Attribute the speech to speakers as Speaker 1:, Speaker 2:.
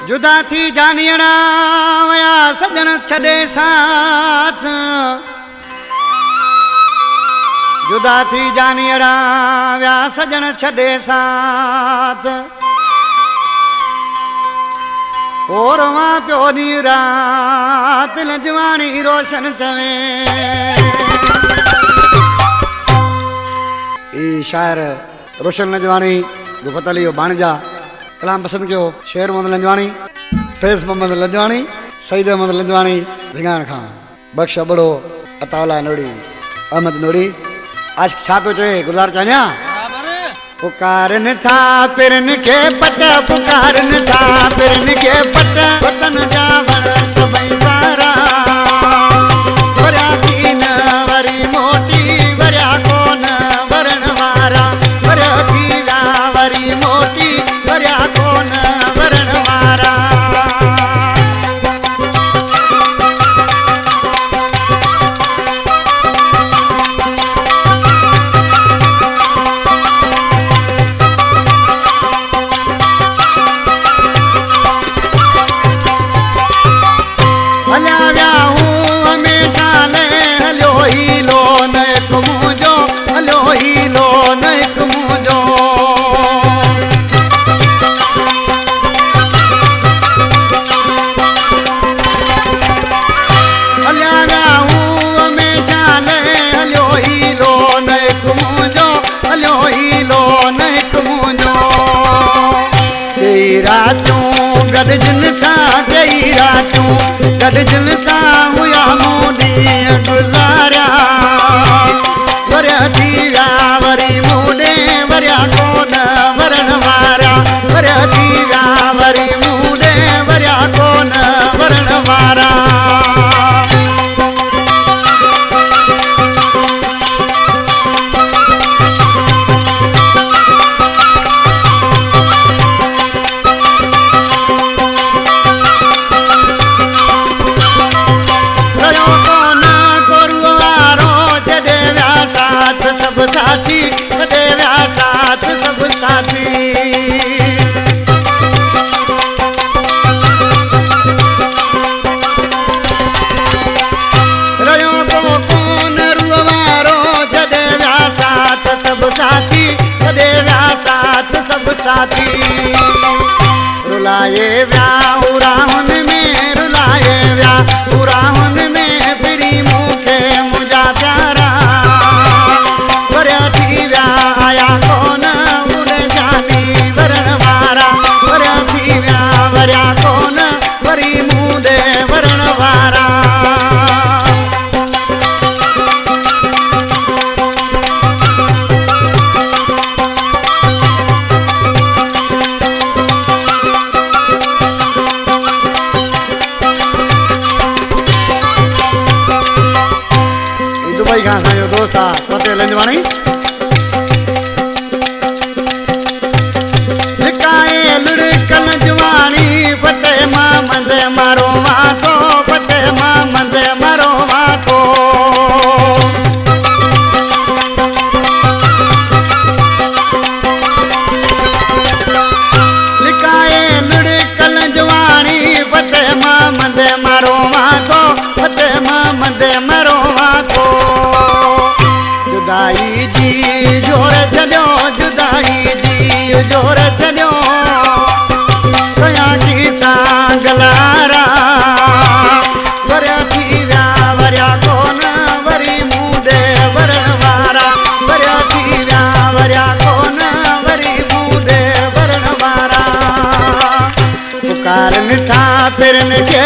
Speaker 1: जुदा थी जानियणा वया सजन छड़े साथ, जुदा थी जानियणा वया सजन छड़े साथ। और वहाँ प्यो दी रात लजवानी रोशन चवे। ये शायर रोशन लजवानी गुफत अली बाणजा। कलाम पसंद कियो शेर मोहम्मद लंजवानी, फैज मोहम्मद लंजवानी, सईद अहमद लंजवानी, भिंगान खां, बख्श बड़ो, अतावला नोड़ी, अहमद नोड़ी। आज छा पियो चए गुलज़ार चान्या? पुकारन था पिरन के पट, पुकारन था पिरन के पट, वतन जावण सभई सारा। वरया थी न वरी मोटी, वरया कोन वरण वारा। वरया थी व्या वरी मोटी, वरया कोन वरण वारा। हल्या व्या हूँ हमेशा ले, हलो ही लो न एक मुंहिंजो, हलो ही लो न एक मुंहिंजो। हल्या व्या हूँ हमेशा ले, हलो ही लो न एक मुंहिंजो, हलो ही लो न एक मुंहिंजो। कई रातूं गॾिजन सां, कई रातूं गॾिजन सां हुया मूं ॾींहं गुज़ारिया। वरया थी व्या वरी मूं ॾे, वरया कोन वरण वारा। वरया थी व्या वरी मूं ॾे, वरया कोन वरण वारा। रयो कोन कोरुअ वारो, छॾे व्या साथ सभु साथी, छॾे व्या साथ सभु साथी। रयो कोन रुअ वारो, छॾे व्या साथ सभु साथी, छॾे व्या साथ सभु साथी। रुलाए व्या उराहुन में, रुलाए व्या उराहुन में, फिरी मूंखे मुंहिंजा प्यारा। वरया थी व्या आया कोन मुड़े जानी वरण वारा। वरया थी व्या वरया कोन वरी मूं ॾे वरण वारा। दुबई खां असांजो दोस्त आहे फतेह लंजवानी। लिकाए लुड़क लंजवानी, फतेह महमद मारो माथो, फतेह महमद मारो माथो। लिकाए लुड़क लंजवानी, फतेह महमद मारो माथो, फतेह महमद मारो माथो। जुदाई जी जोर छॾियो, जुदाई जी जोर छॾियो, कयां थी सां गलारा। वरया थी व्या वरया कोन वरी मूं ॾे वरण वारा। वरया थी व्या वरया कोन वरी मूं ॾे वरण वारा। पुकारन था पिरन के